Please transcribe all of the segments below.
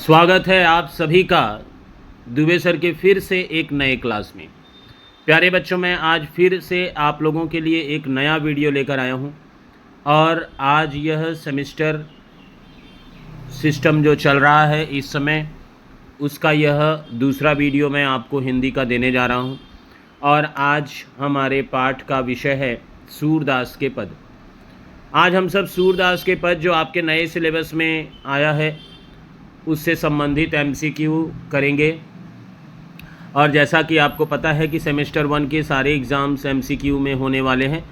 स्वागत है आप सभी का दुबे सर के फिर से एक नए क्लास में। प्यारे बच्चों, मैं आज फिर से आप लोगों के लिए एक नया वीडियो लेकर आया हूं और आज यह सेमेस्टर सिस्टम जो चल रहा है इस समय उसका यह दूसरा वीडियो मैं आपको हिंदी का देने जा रहा हूं। और आज हमारे पाठ का विषय है सूरदास के पद। आज हम सब सूरदास के पद जो आपके नए सिलेबस में आया है उससे संबंधित MCQ करेंगे। और जैसा कि आपको पता है कि सेमेस्टर 1 के सारे एग्ज़ाम्स MCQ में होने वाले हैं,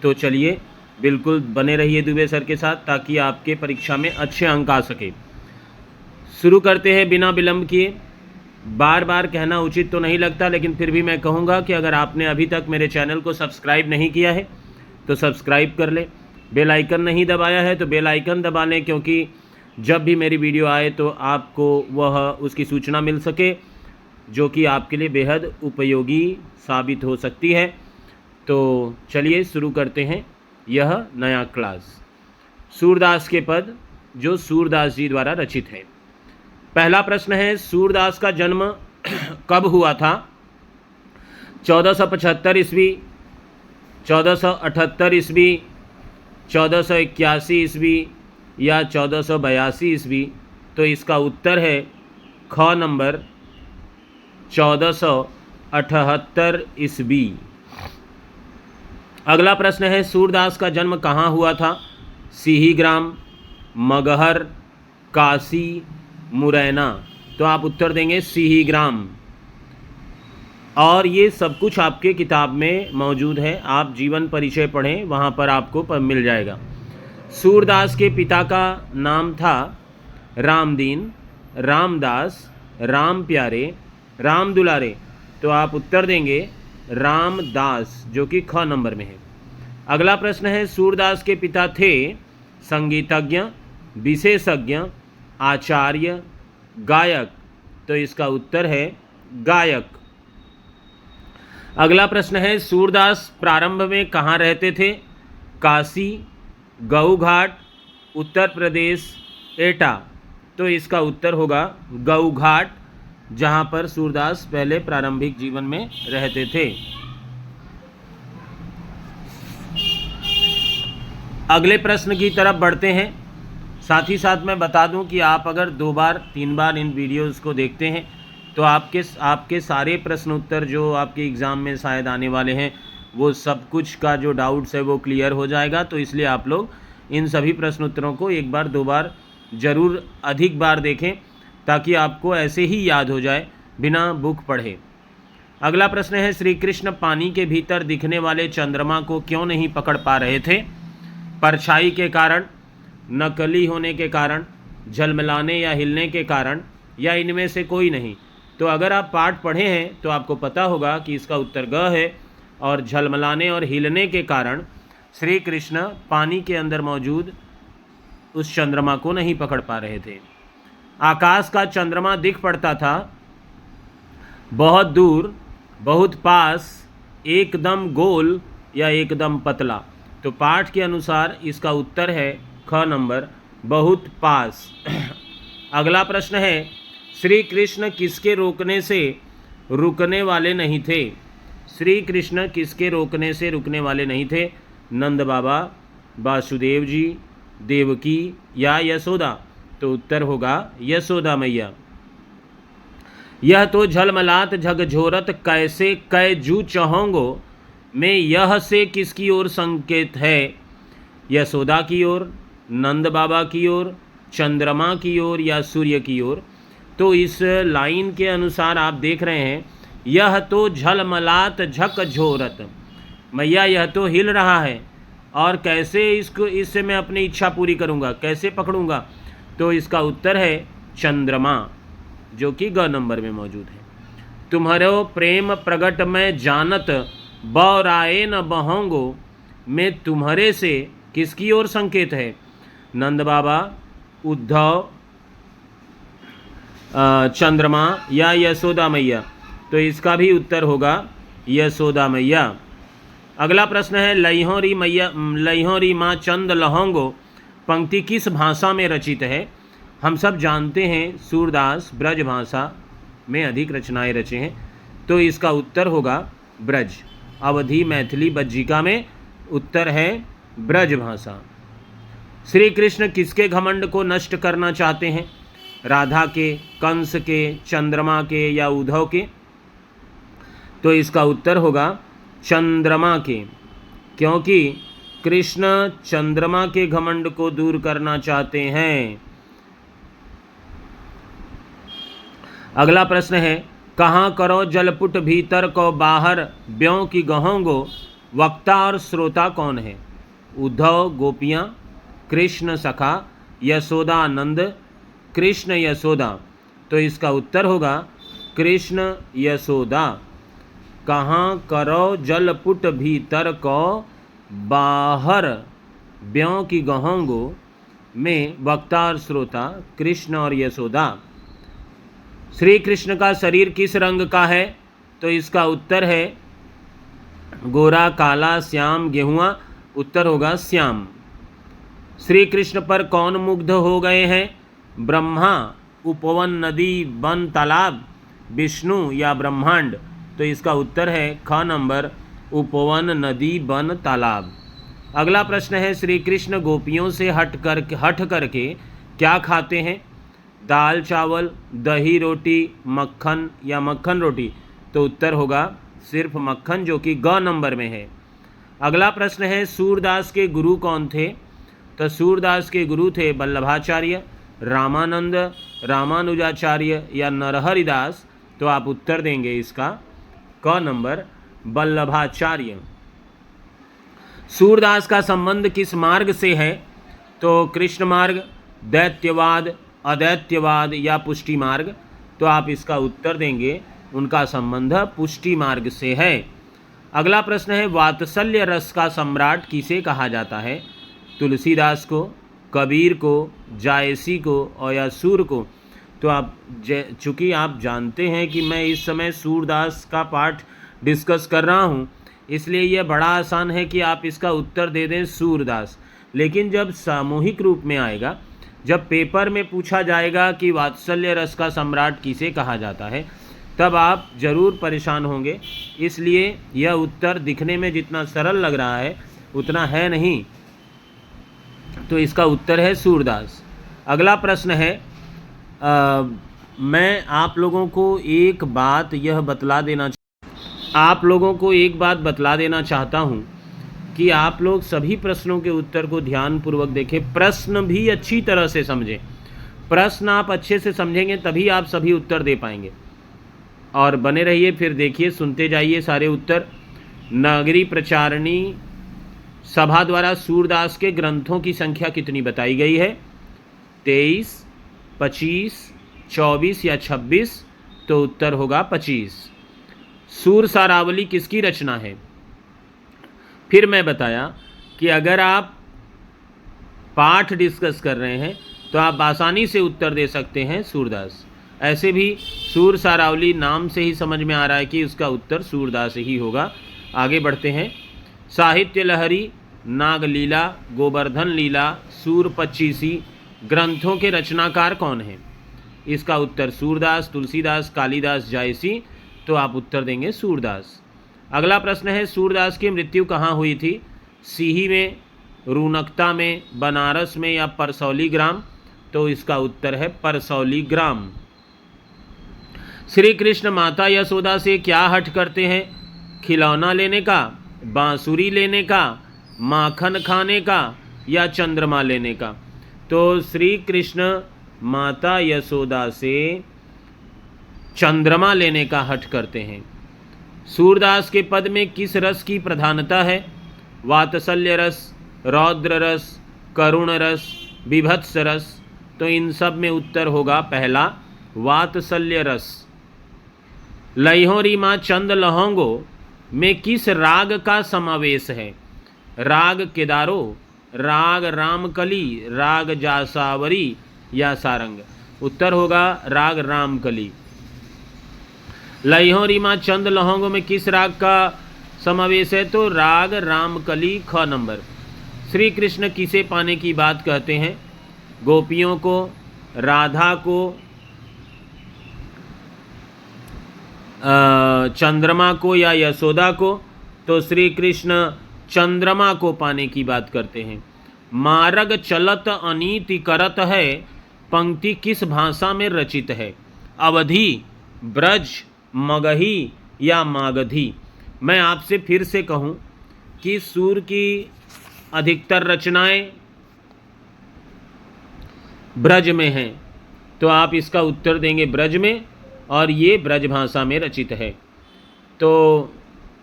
तो चलिए बिल्कुल बने रहिए दुबे सर के साथ ताकि आपके परीक्षा में अच्छे अंक आ सके। शुरू करते हैं बिना विलंब किए। बार बार कहना उचित तो नहीं लगता, लेकिन फिर भी मैं कहूँगा कि अगर आपने अभी तक मेरे चैनल को सब्सक्राइब नहीं किया है तो सब्सक्राइब कर लें। बेल आइकन नहीं दबाया है तो बेल आइकन दबा लें, क्योंकि जब भी मेरी वीडियो आए तो आपको वह उसकी सूचना मिल सके जो कि आपके लिए बेहद उपयोगी साबित हो सकती है। तो चलिए शुरू करते हैं यह नया क्लास। सूरदास के पद जो सूरदास जी द्वारा रचित है। पहला प्रश्न है, सूरदास का जन्म कब हुआ था? 1475 ईस्वी, 1478 ईस्वी, 1481 ईस्वी या 1482 ईस्वी? तो इसका उत्तर है ख नंबर 1478 ईस्वी। अगला प्रश्न है, सूरदास का जन्म कहाँ हुआ था? सिहीग्राम, मगहर, काशी, मुरैना? तो आप उत्तर देंगे सिहीग्राम। और ये सब कुछ आपके किताब में मौजूद है, आप जीवन परिचय पढ़ें, वहाँ पर आपको मिल जाएगा। सूरदास के पिता का नाम था रामदीन, रामदास, राम प्यारे, राम दुलारे? तो आप उत्तर देंगे रामदास, जो कि ख नंबर में है। अगला प्रश्न है, सूरदास के पिता थे संगीतज्ञ, विशेषज्ञ, आचार्य, गायक? तो इसका उत्तर है गायक। अगला प्रश्न है, सूरदास प्रारंभ में कहाँ रहते थे? काशी, गऊ घाट, उत्तर प्रदेश, एटा? तो इसका उत्तर होगा गऊ घाट, जहाँ पर सूरदास पहले प्रारंभिक जीवन में रहते थे। अगले प्रश्न की तरफ बढ़ते हैं। साथ ही साथ मैं बता दूं कि आप अगर 2 बार 3 बार इन वीडियोस को देखते हैं तो आपके सारे प्रश्न उत्तर जो आपके एग्ज़ाम में शायद आने वाले हैं वो सब कुछ का जो डाउट्स है वो क्लियर हो जाएगा। तो इसलिए आप लोग इन सभी प्रश्न उत्तरों को 1 बार 2 बार ज़रूर अधिक बार देखें ताकि आपको ऐसे ही याद हो जाए बिना बुक पढ़े। अगला प्रश्न है, श्री कृष्ण पानी के भीतर दिखने वाले चंद्रमा को क्यों नहीं पकड़ पा रहे थे? परछाई के कारण, नकली होने के कारण, झलमलाने या हिलने के कारण, या इनमें से कोई नहीं? तो अगर आप पाठ पढ़े हैं तो आपको पता होगा कि इसका उत्तर ग है, और झलमलाने और हिलने के कारण श्री कृष्ण पानी के अंदर मौजूद उस चंद्रमा को नहीं पकड़ पा रहे थे। आकाश का चंद्रमा दिख पड़ता था बहुत दूर, बहुत पास, एकदम गोल या एकदम पतला? तो पाठ के अनुसार इसका उत्तर है ख नंबर बहुत पास। अगला प्रश्न है, श्री कृष्ण किसके रोकने से रुकने वाले नहीं थे? श्री कृष्ण किसके रोकने से रुकने वाले नहीं थे? नंद बाबा, वासुदेव जी, देवकी या यशोदा? तो उत्तर होगा यशोदा मैया। यह तो झलमलात झकझोरत कैसे कै जू चहोंगो में यह से किसकी ओर संकेत है? यशोदा की ओर, नंद बाबा की ओर, चंद्रमा की ओर या सूर्य की ओर? तो इस लाइन के अनुसार आप देख रहे हैं, यह तो झलमलात झकझोरत, मैया यह तो हिल रहा है, और कैसे इससे मैं अपनी इच्छा पूरी करूँगा, कैसे पकड़ूँगा? तो इसका उत्तर है चंद्रमा, जो कि ग नंबर में मौजूद है। तुम्हारो प्रेम प्रगट में जानत, बौराए न बहोंगो में तुम्हारे से किसकी ओर संकेत है? नंद बाबा, उद्धव, चंद्रमा या यशोदा मैया? तो इसका भी उत्तर होगा यशोदा मैया। अगला प्रश्न है, लइहोरी मैया, लइहोरी माँ चंद लहोंगो पंक्ति किस भाषा में रचित है? हम सब जानते हैं सूरदास ब्रज भाषा में अधिक रचनाएं रचे हैं, तो इसका उत्तर होगा ब्रज। अवधी मैथिली बज्जिका में उत्तर है ब्रज भाषा। श्री कृष्ण किसके घमंड को नष्ट करना चाहते हैं? राधा के, कंस के, चंद्रमा के या उद्धव के? तो इसका उत्तर होगा चंद्रमा के, क्योंकि कृष्ण चंद्रमा के घमंड को दूर करना चाहते हैं। अगला प्रश्न है, कहाँ करो जलपुट भीतर को बाहर, ब्यों की गहोंगो, वक्ता और श्रोता कौन है? उद्धव गोपियाँ, कृष्ण सखा, यशोदा नंद, कृष्ण यशोदा। तो इसका उत्तर होगा कृष्ण यशोदा। कहाँ करो जलपुट भीतर को बाहर, ब्यों की गहोंगो में वक्ता और श्रोता कृष्ण और यशोदा। श्री कृष्ण का शरीर किस रंग का है? तो इसका उत्तर है गोरा, काला, श्याम, गेहुआ। उत्तर होगा श्याम। श्री कृष्ण पर कौन मुग्ध हो गए हैं? ब्रह्मा, उपवन, नदी, वन, तालाब, विष्णु या ब्रह्मांड? तो इसका उत्तर है ख नंबर, उपवन, नदी, वन, तालाब। अगला प्रश्न है, श्री कृष्ण गोपियों से हट करके क्या खाते हैं? दाल चावल, दही रोटी, मक्खन या मक्खन रोटी? तो उत्तर होगा सिर्फ मक्खन, जो कि ग नंबर में है। अगला प्रश्न है, सूरदास के गुरु कौन थे? तो सूरदास के गुरु थे वल्लभाचार्य, रामानंद, रामानुजाचार्य या नरहरिदास? तो आप उत्तर देंगे इसका क नंबर, वल्लभाचार्य। सूरदास का संबंध किस मार्ग से है? तो कृष्ण मार्ग, दैत्यवाद, अदैत्यवाद या पुष्टि मार्ग? तो आप इसका उत्तर देंगे उनका संबंध पुष्टि मार्ग से है। अगला प्रश्न है, वात्सल्य रस का सम्राट किसे कहा जाता है? तुलसीदास को, कबीर को, जायसी को और या सूर को? तो आप चूँकि आप जानते हैं कि मैं इस समय सूरदास का पाठ डिस्कस कर रहा हूँ, इसलिए यह बड़ा आसान है कि आप इसका उत्तर दे दें सूरदास। लेकिन जब सामूहिक रूप में आएगा, जब पेपर में पूछा जाएगा कि वात्सल्य रस का सम्राट किसे कहा जाता है, तब आप जरूर परेशान होंगे। इसलिए यह उत्तर दिखने में जितना सरल लग रहा है उतना है नहीं। तो इसका उत्तर है सूरदास। अगला प्रश्न है, मैं आप लोगों को एक बात बतला देना चाहता हूँ कि आप लोग सभी प्रश्नों के उत्तर को ध्यानपूर्वक देखें, प्रश्न भी अच्छी तरह से समझें। प्रश्न आप अच्छे से समझेंगे तभी आप सभी उत्तर दे पाएंगे। और बने रहिए, फिर देखिए, सुनते जाइए सारे उत्तर। नगरी प्रचारिणी सभा द्वारा सूरदास के ग्रंथों की संख्या कितनी बताई गई है? 23, 25, 24 या 26? तो उत्तर होगा 25। सूर सारावली किसकी रचना है? फिर मैं बताया कि अगर आप पाठ डिस्कस कर रहे हैं तो आप आसानी से उत्तर दे सकते हैं सूरदास। ऐसे भी सूर सारावली नाम से ही समझ में आ रहा है कि उसका उत्तर सूरदास ही होगा। आगे बढ़ते हैं। साहित्य लहरी, नागलीला, गोवर्धन लीला, सूर पच्चीसी ग्रंथों के रचनाकार कौन हैं? इसका उत्तर सूरदास, तुलसीदास, कालिदास, जायसी? तो आप उत्तर देंगे सूरदास। अगला प्रश्न है, सूरदास की मृत्यु कहाँ हुई थी? सीही में, रूनकता में, बनारस में या परसौली ग्राम? तो इसका उत्तर है परसौली ग्राम। श्री कृष्ण माता यशोदा से क्या हट करते हैं? खिलौना लेने का, बांसुरी लेने का, माखन खाने का या चंद्रमा लेने का? तो श्री कृष्ण माता यशोदा से चंद्रमा लेने का हट करते हैं। सूरदास के पद में किस रस की प्रधानता है? वात्सल्य रस, रौद्र रस, करुण रस, बीभत्स रस? तो इन सब में उत्तर होगा पहला, वात्सल्य रस। लइहोरी माँ चंद लहोंगो में किस राग का समावेश है? राग केदारो, राग रामकली, राग जासावरी या सारंग? उत्तर होगा राग रामकली। लइहोरी माँ चंद लहोंगो में किस राग का समावेश है? तो राग रामकली, ख नंबर। श्री कृष्ण किसे पाने की बात कहते हैं? गोपियों को, राधा को चंद्रमा को या यशोदा को, तो श्री कृष्ण चंद्रमा को पाने की बात करते हैं। मार्ग चलत अनीति करत है, पंक्ति किस भाषा में रचित है? अवधी, ब्रज, मगही या मागधी? मैं आपसे फिर से कहूं कि सूर की अधिकतर रचनाएं ब्रज में हैं, तो आप इसका उत्तर देंगे ब्रज में, और ये ब्रज भाषा में रचित है। तो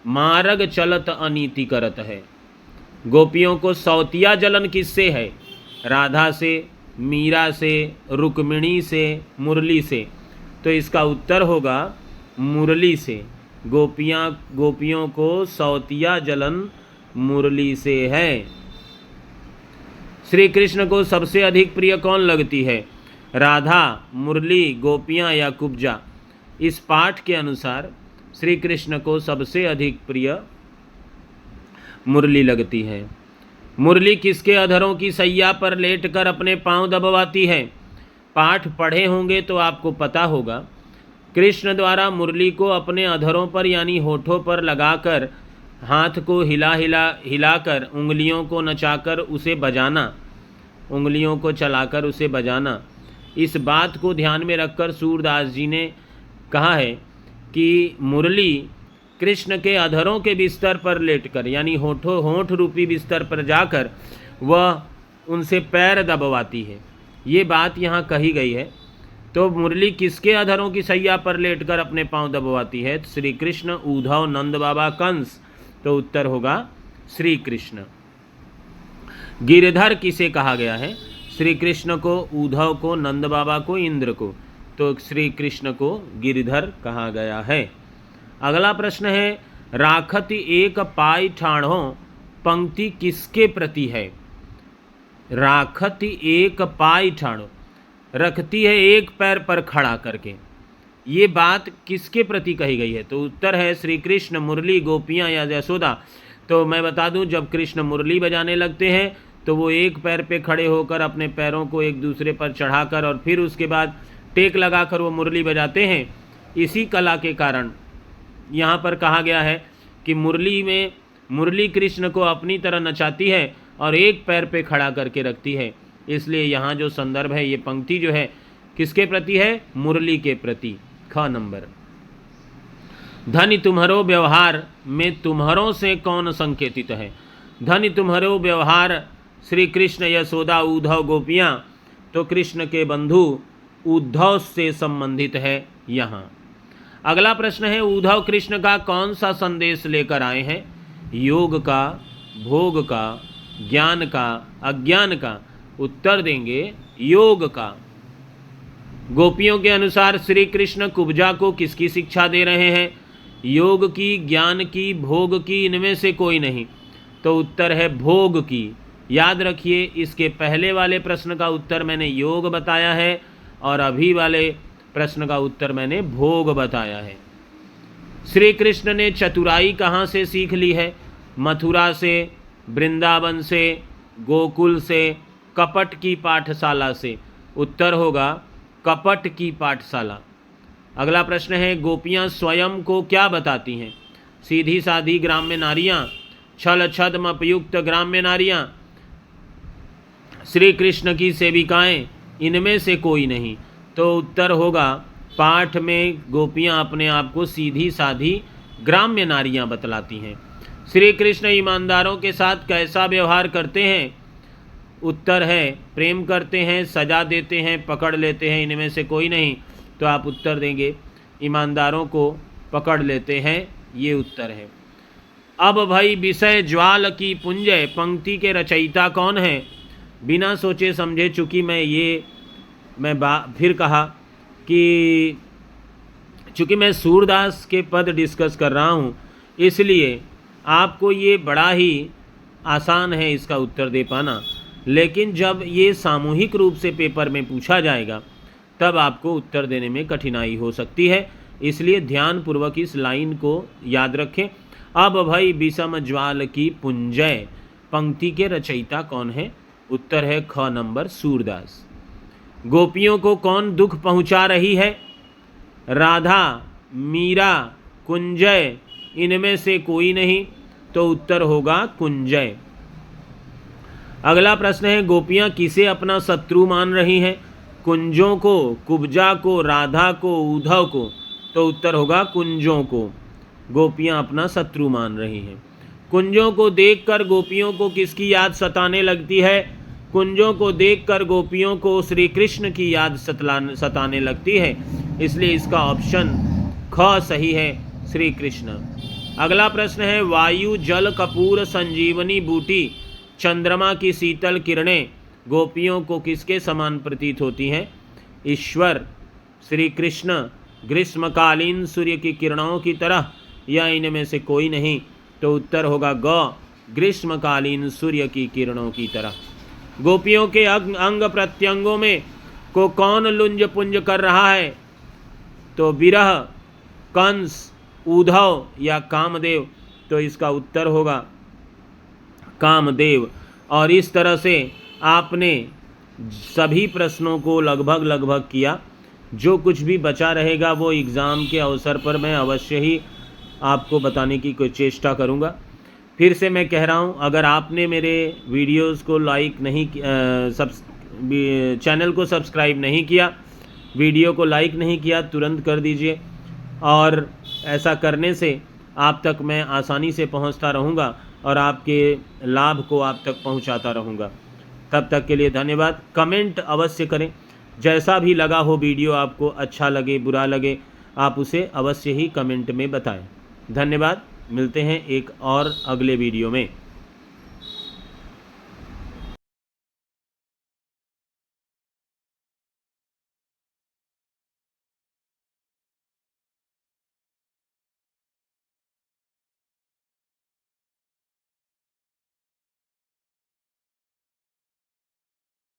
मार्ग चलत अनीति करत है। गोपियों को सौतिया जलन किससे है? राधा से, मीरा से, रुक्मिणी से, मुरली से। तो इसका उत्तर होगा मुरली से। गोपियों को सौतिया जलन मुरली से है। श्री कृष्ण को सबसे अधिक प्रिय कौन लगती है? राधा, मुरली, गोपियाँ या कुब्जा? इस पाठ के अनुसार श्री कृष्ण को सबसे अधिक प्रिय मुरली लगती है। मुरली किसके अधरों की सैया पर लेटकर अपने पांव दबवाती है? पाठ पढ़े होंगे तो आपको पता होगा। कृष्ण द्वारा मुरली को अपने अधरों पर यानी होठों पर लगाकर, हाथ को हिलाकर, उंगलियों को नचाकर उसे बजाना, उंगलियों को चलाकर उसे बजाना, इस बात को ध्यान में रखकर सूरदास जी ने कहा है कि मुरली कृष्ण के अधरों के बिस्तर पर लेटकर यानी होठ रूपी बिस्तर पर जाकर वह उनसे पैर दबवाती है। ये बात यहाँ कही गई है। तो मुरली किसके अधरों की सैया पर लेटकर अपने पांव दबवाती है? श्री कृष्ण, उद्धव, नंद बाबा, कंस। तो उत्तर होगा श्री कृष्ण। गिरधर किसे कहा गया है? श्री कृष्ण को, उद्धव को, नंद बाबा को, इंद्र को। तो श्री कृष्ण को गिरधर कहा गया है। अगला प्रश्न है, राखति एक पाई ठाणो, पंक्ति किसके प्रति है? राखति एक पाई ठाणो, रखती है एक पैर पर खड़ा करके। ये बात किसके प्रति कही गई है? तो उत्तर है श्री कृष्ण, मुरली, गोपियाँ या यशोदा। तो मैं बता दूं, जब कृष्ण मुरली बजाने लगते हैं तो वो एक पैर पे खड़े होकर अपने पैरों को एक दूसरे पर चढ़ाकर और फिर उसके बाद टेक लगाकर वो मुरली बजाते हैं। इसी कला के कारण यहाँ पर कहा गया है कि मुरली कृष्ण को अपनी तरह नचाती है और एक पैर पे खड़ा करके रखती है। इसलिए यहाँ जो संदर्भ है, ये पंक्ति जो है किसके प्रति है? मुरली के प्रति। ख नंबर, धनि तुम्हारो व्यवहार में तुम्हारों से कौन संकेतित है? धनि तुम्हारो व्यवहार श्री कृष्ण, यशोदा, उद्धव, गोपियाँ। तो कृष्ण के बंधु उद्धव से संबंधित है यहाँ। अगला प्रश्न है, उद्धव कृष्ण का कौन सा संदेश लेकर आए हैं? योग का, भोग का, ज्ञान का, अज्ञान का? उत्तर देंगे योग का। गोपियों के अनुसार श्री कृष्ण कुब्जा को किसकी शिक्षा दे रहे हैं? योग की, ज्ञान की, भोग की? इनमें से कोई नहीं। तो उत्तर है भोग की। याद रखिए, इसके पहले वाले प्रश्न का उत्तर मैंने योग बताया है और अभी वाले प्रश्न का उत्तर मैंने भोग बताया है। श्री कृष्ण ने चतुराई कहाँ से सीख ली है? मथुरा से, वृंदावन से, गोकुल से, कपट की पाठशाला से। उत्तर होगा कपट की पाठशाला। अगला प्रश्न है, गोपियाँ स्वयं को क्या बताती हैं? सीधी साधी ग्राम्य नारियाँ, छल छद्म उपयुक्त ग्राम्य नारियाँ, श्री कृष्ण की सेविकाएं? इनमें से कोई नहीं। तो उत्तर होगा पाठ में गोपियाँ अपने आप को सीधी साधी ग्राम्य नारियाँ बतलाती हैं। श्री कृष्ण ईमानदारों के साथ कैसा व्यवहार करते हैं? उत्तर है प्रेम करते हैं, सजा देते हैं, पकड़ लेते हैं। इनमें से कोई नहीं। तो आप उत्तर देंगे ईमानदारों को पकड़ लेते हैं, ये उत्तर है। अब भाई विषय ज्वाल की पुंजय, पंक्ति के रचयिता कौन है? बिना सोचे समझे, चूँकि फिर कहा कि चूँकि मैं सूरदास के पद डिस्कस कर रहा हूँ, इसलिए आपको ये बड़ा ही आसान है इसका उत्तर दे पाना। लेकिन जब ये सामूहिक रूप से पेपर में पूछा जाएगा तब आपको उत्तर देने में कठिनाई हो सकती है। इसलिए ध्यानपूर्वक इस लाइन को याद रखें। अब भाई विषम ज्वाल की पुंजय, पंक्ति के रचयिता कौन है? उत्तर है ख नंबर सूरदास। गोपियों को कौन दुख पहुंचा रही है? राधा, मीरा, कुंजय, इनमें से कोई नहीं, तो उत्तर होगा कुंजय। अगला प्रश्न है, गोपियां किसे अपना शत्रु मान रही हैं? कुंजों को, कुब्जा को, राधा को, उद्धव को, तो उत्तर होगा कुंजों को। गोपियां अपना शत्रु मान रही हैं। कुंजों को देखकर गोपियों को किसकी याद सताने लगती है? कुंजों को देखकर गोपियों को श्री कृष्ण की याद सताने लगती है, इसलिए इसका ऑप्शन ख सही है, श्री कृष्ण। अगला प्रश्न है, वायु, जल, कपूर, संजीवनी बूटी, चंद्रमा की शीतल किरणें गोपियों को किसके समान प्रतीत होती हैं? ईश्वर, श्री कृष्ण, ग्रीष्मकालीन सूर्य की किरणों की तरह, या इनमें से कोई नहीं, तो उत्तर होगा ग, ग्रीष्मकालीन सूर्य की किरणों की तरह। गोपियों के अंग प्रत्यंगों में को कौन लुंज पुंज कर रहा है? तो विरह, कंस, उद्धव या कामदेव, तो इसका उत्तर होगा कामदेव। और इस तरह से आपने सभी प्रश्नों को लगभग किया। जो कुछ भी बचा रहेगा वो एग्ज़ाम के अवसर पर मैं अवश्य ही आपको बताने की कोई चेष्टा करूँगा। फिर से मैं कह रहा हूँ, अगर आपने मेरे वीडियोस को लाइक नहीं चैनल को सब्सक्राइब नहीं किया, वीडियो को लाइक नहीं किया, तुरंत कर दीजिए। और ऐसा करने से आप तक मैं आसानी से पहुंचता रहूंगा और आपके लाभ को आप तक पहुंचाता रहूंगा। तब तक के लिए धन्यवाद। कमेंट अवश्य करें, जैसा भी लगा हो वीडियो, आपको अच्छा लगे बुरा लगे, आप उसे अवश्य ही कमेंट में बताएं। धन्यवाद। मिलते हैं एक और अगले वीडियो में।